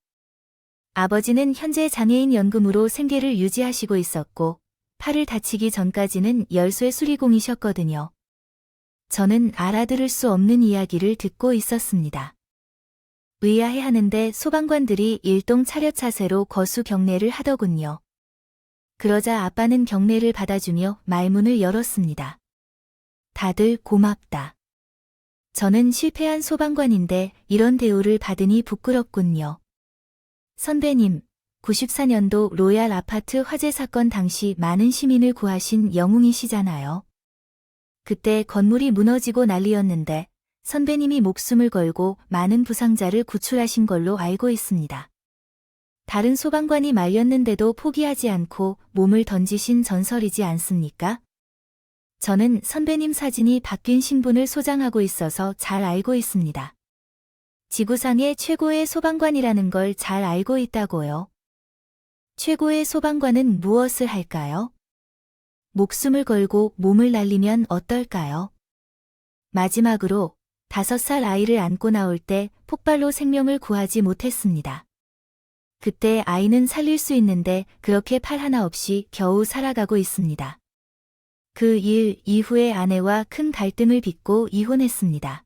아버지는 현재 장애인 연금으로 생계를 유지하시고 있었고 팔을 다치기 전까지는 열쇠 수리공이셨거든요. 저는 알아들을 수 없는 이야기를 듣고 있었습니다. 의아해하는데 소방관들이 일동 차렷 자세로 거수 경례를 하더군요. 그러자 아빠는 경례를 받아주며 말문을 열었습니다. 다들 고맙다. 저는 실패한 소방관인데 이런 대우를 받으니 부끄럽군요. 선배님, 94년도 로얄 아파트 화재 사건 당시 많은 시민을 구하신 영웅이시잖아요. 그때 건물이 무너지고 난리였는데 선배님이 목숨을 걸고 많은 부상자를 구출하신 걸로 알고 있습니다. 다른 소방관이 말렸는데도 포기하지 않고 몸을 던지신 전설이지 않습니까? 저는 선배님 사진이 바뀐 신분을 소장하고 있어서 잘 알고 있습니다. 지구상의 최고의 소방관이라는 걸 잘 알고 있다고요. 최고의 소방관은 무엇을 할까요? 목숨을 걸고 몸을 날리면 어떨까요? 마지막으로 5살 아이를 안고 나올 때 폭발로 생명을 구하지 못했습니다. 그때 아이는 살릴 수 있는데 그렇게 팔 하나 없이 겨우 살아가고 있습니다. 그 일 이후에 아내와 큰 갈등을 빚고 이혼했습니다.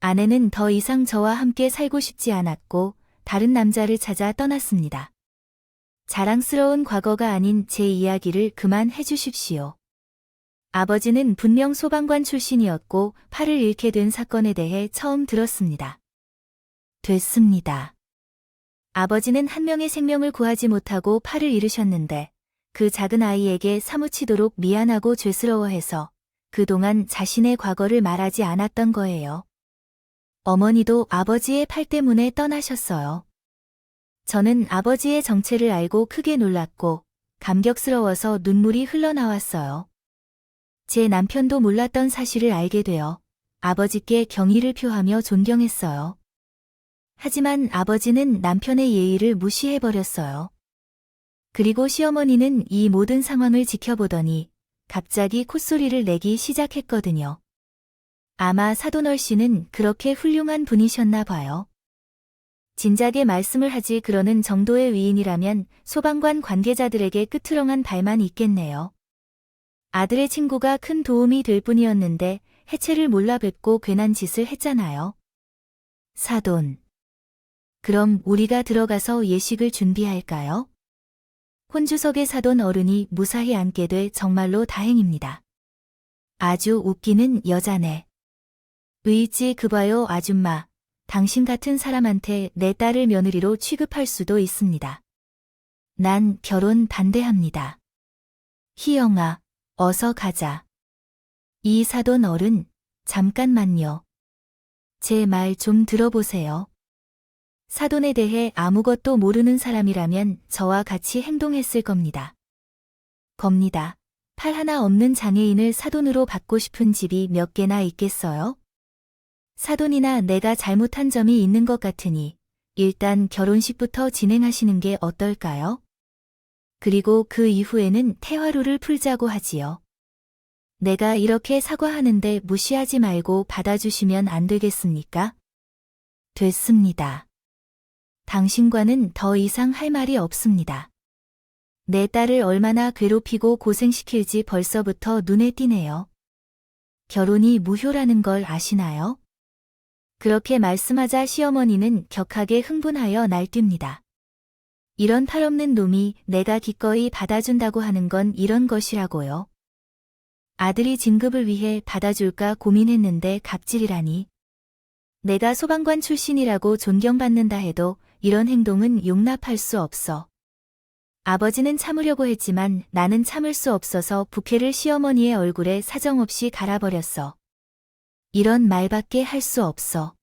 아내는 더 이상 저와 함께 살고 싶지 않았고 다른 남자를 찾아 떠났습니다. 자랑스러운 과거가 아닌 제 이야기를 그만해 주십시오. 아버지는 분명 소방관 출신이었고 팔을 잃게 된 사건에 대해 처음 들었습니다. 됐습니다. 아버지는 한 명의 생명을 구하지 못하고 팔을 잃으셨는데 그 작은 아이에게 사무치도록 미안하고 죄스러워해서 그동안 자신의 과거를 말하지 않았던 거예요. 어머니도 아버지의 팔 때문에 떠나셨어요. 저는 아버지의 정체를 알고 크게 놀랐고 감격스러워서 눈물이 흘러나왔어요. 제 남편도 몰랐던 사실을 알게 되어 아버지께 경의를 표하며 존경했어요. 하지만 아버지는 남편의 예의를 무시해버렸어요. 그리고 시어머니는 이 모든 상황을 지켜보더니 갑자기 콧소리를 내기 시작했거든요. 아마 사돈얼 씨는 그렇게 훌륭한 분이셨나 봐요. 진작에 말씀을 하지 그러는 정도의 위인이라면 소방관 관계자들에게 끄트렁한 발만 있겠네요. 아들의 친구가 큰 도움이 될 뿐이었는데 해체를 몰라 뵙고 괜한 짓을 했잖아요. 사돈. 그럼 우리가 들어가서 예식을 준비할까요? 혼주석에 사돈 어른이 무사히 앉게 돼 정말로 다행입니다. 아주 웃기는 여자네. 의지 그봐요 아줌마. 당신 같은 사람한테 내 딸을 며느리로 취급할 수도 있습니다. 난 결혼 반대합니다. 희영아, 어서 가자. 이 사돈 어른, 잠깐만요. 제 말 좀 들어보세요. 사돈에 대해 아무것도 모르는 사람이라면 저와 같이 행동했을 겁니다. 팔 하나 없는 장애인을 사돈으로 받고 싶은 집이 몇 개나 있겠어요? 사돈이나 내가 잘못한 점이 있는 것 같으니 일단 결혼식부터 진행하시는 게 어떨까요? 그리고 그 이후에는 태화루를 풀자고 하지요. 내가 이렇게 사과하는데 무시하지 말고 받아주시면 안 되겠습니까? 됐습니다. 당신과는 더 이상 할 말이 없습니다. 내 딸을 얼마나 괴롭히고 고생시킬지 벌써부터 눈에 띄네요. 결혼이 무효라는 걸 아시나요? 그렇게 말씀하자 시어머니는 격하게 흥분하여 날뜁니다. 이런 팔없는 놈이 내가 기꺼이 받아준다고 하는 건 이런 것이라고요. 아들이 진급을 위해 받아줄까 고민했는데 갑질이라니. 내가 소방관 출신이라고 존경받는다 해도 이런 행동은 용납할 수 없어. 아버지는 참으려고 했지만 나는 참을 수 없어서 부케를 시어머니의 얼굴에 사정없이 갈아버렸어. 이런 말밖에 할 수 없어.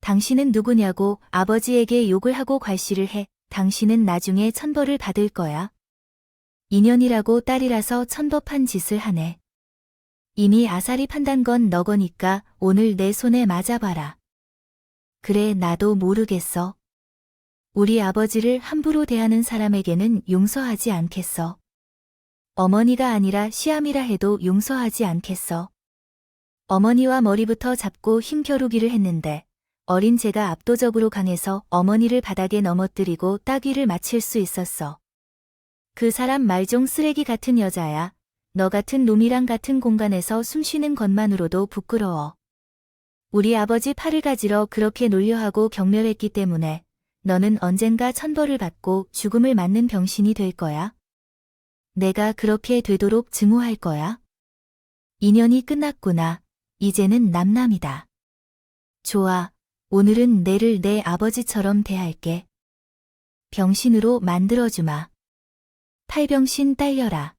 당신은 누구냐고 아버지에게 욕을 하고 괄시를 해. 당신은 나중에 천벌을 받을 거야. 인연이라고 딸이라서 천법한 짓을 하네. 이미 아사리 판단 건 너거니까 오늘 내 손에 맞아봐라. 그래 나도 모르겠어. 우리 아버지를 함부로 대하는 사람에게는 용서하지 않겠어. 어머니가 아니라 시암이라 해도 용서하지 않겠어. 어머니와 머리부터 잡고 힘겨루기를 했는데 어린 제가 압도적으로 강해서 어머니를 바닥에 넘어뜨리고 따귀를 맞힐 수 있었어. 그 사람 말종 쓰레기 같은 여자야. 너 같은 놈이랑 같은 공간에서 숨쉬는 것만으로도 부끄러워. 우리 아버지 팔을 가지러 그렇게 놀려하고 경멸했기 때문에 너는 언젠가 천벌을 받고 죽음을 맞는 병신이 될 거야. 내가 그렇게 되도록 증오할 거야. 인연이 끝났구나. 이제는 남남이다. 좋아. 오늘은 내를 내 아버지처럼 대할게. 병신으로 만들어주마. 팔병신 딸려라.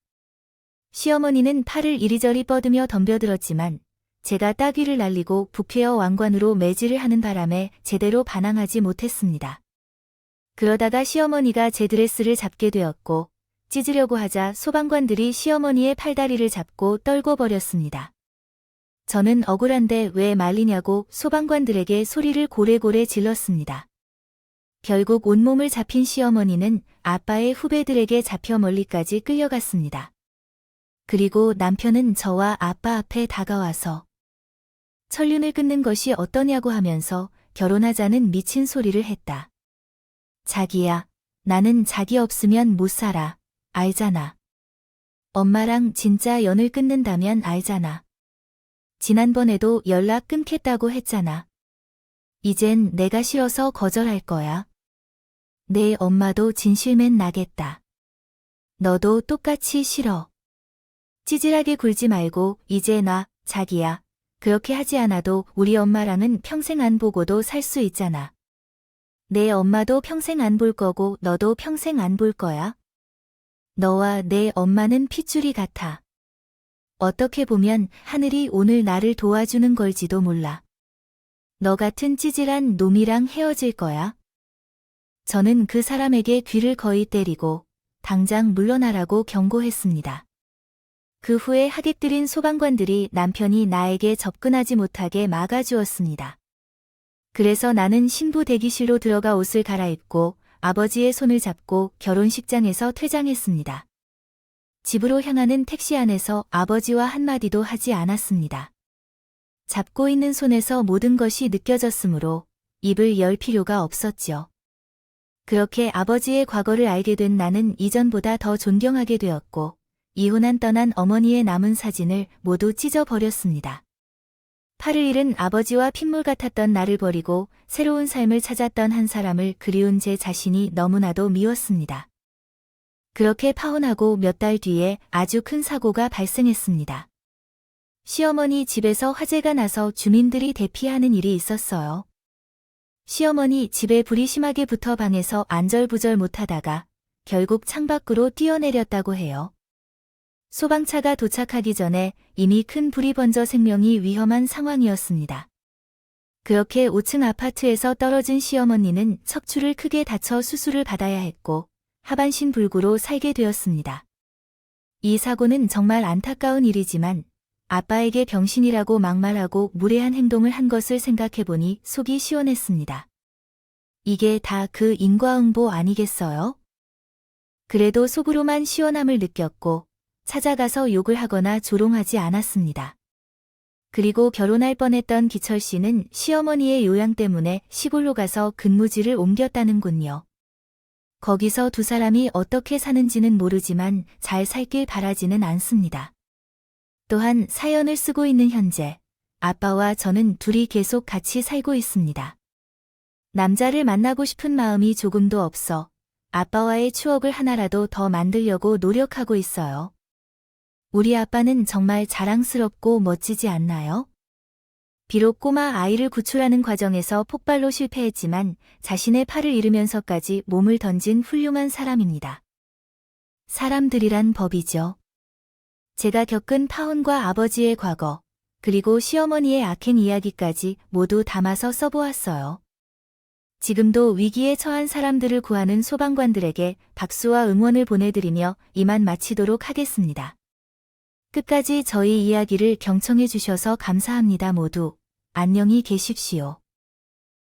시어머니는 팔을 이리저리 뻗으며 덤벼들었지만 제가 따귀를 날리고 부케어 왕관으로 매질을 하는 바람에 제대로 반항하지 못했습니다. 그러다가 시어머니가 제 드레스를 잡게 되었고 찢으려고 하자 소방관들이 시어머니의 팔다리를 잡고 떨궈 버렸습니다. 저는 억울한데 왜 말리냐고 소방관들에게 소리를 고래고래 질렀습니다. 결국 온몸을 잡힌 시어머니는 아빠의 후배들에게 잡혀 멀리까지 끌려갔습니다. 그리고 남편은 저와 아빠 앞에 다가와서 천륜을 끊는 것이 어떠냐고 하면서 결혼하자는 미친 소리를 했다. 자기야, 나는 자기 없으면 못 살아. 알잖아. 엄마랑 진짜 연을 끊는다면 알잖아. 지난번에도 연락 끊겠다고 했잖아. 이젠 내가 싫어서 거절할 거야. 내 엄마도 진실맨 나겠다. 너도 똑같이 싫어. 찌질하게 굴지 말고 이제 놔, 자기야. 그렇게 하지 않아도 우리 엄마랑은 평생 안 보고도 살 수 있잖아. 내 엄마도 평생 안 볼 거고 너도 평생 안 볼 거야. 너와 내 엄마는 핏줄이 같아. 어떻게 보면 하늘이 오늘 나를 도와주는 걸지도 몰라. 너 같은 찌질한 놈이랑 헤어질 거야. 저는 그 사람에게 귀를 거의 때리고 당장 물러나라고 경고했습니다. 그 후에 하객들인 소방관들이 남편이 나에게 접근하지 못하게 막아주었습니다. 그래서 나는 신부 대기실로 들어가 옷을 갈아입고 아버지의 손을 잡고 결혼식장에서 퇴장했습니다. 집으로 향하는 택시 안에서 아버지와 한마디도 하지 않았습니다. 잡고 있는 손에서 모든 것이 느껴졌으므로 입을 열 필요가 없었지요. 그렇게 아버지의 과거를 알게 된 나는 이전보다 더 존경하게 되었고 이혼한 떠난 어머니의 남은 사진을 모두 찢어버렸습니다. 팔을 잃은 아버지와 핏물 같았던 나를 버리고 새로운 삶을 찾았던 한 사람을 그리운 제 자신이 너무나도 미웠습니다. 그렇게 파혼하고 몇 달 뒤에 아주 큰 사고가 발생했습니다. 시어머니 집에서 화재가 나서 주민들이 대피하는 일이 있었어요. 시어머니 집에 불이 심하게 붙어 방에서 안절부절 못하다가 결국 창밖으로 뛰어내렸다고 해요. 소방차가 도착하기 전에 이미 큰 불이 번져 생명이 위험한 상황이었습니다. 그렇게 5층 아파트에서 떨어진 시어머니는 척추를 크게 다쳐 수술을 받아야 했고 하반신 불구로 살게 되었습니다. 이 사고는 정말 안타까운 일이지만 아빠에게 병신이라고 막말하고 무례한 행동을 한 것을 생각해보니 속이 시원했습니다. 이게 다 그 인과응보 아니겠어요? 그래도 속으로만 시원함을 느꼈고 찾아가서 욕을 하거나 조롱하지 않았습니다. 그리고 결혼할 뻔했던 기철 씨는 시어머니의 요양 때문에 시골로 가서 근무지를 옮겼다는군요. 거기서 두 사람이 어떻게 사는지는 모르지만 잘 살길 바라지는 않습니다. 또한 사연을 쓰고 있는 현재 아빠와 저는 둘이 계속 같이 살고 있습니다. 남자를 만나고 싶은 마음이 조금도 없어 아빠와의 추억을 하나라도 더 만들려고 노력하고 있어요. 우리 아빠는 정말 자랑스럽고 멋지지 않나요? 비록 꼬마 아이를 구출하는 과정에서 폭발로 실패했지만 자신의 팔을 잃으면서까지 몸을 던진 훌륭한 사람입니다. 사람들이란 법이죠. 제가 겪은 파혼과 아버지의 과거, 그리고 시어머니의 악행 이야기까지 모두 담아서 써보았어요. 지금도 위기에 처한 사람들을 구하는 소방관들에게 박수와 응원을 보내드리며 이만 마치도록 하겠습니다. 끝까지 저희 이야기를 경청해 주셔서 감사합니다. 모두 안녕히 계십시오.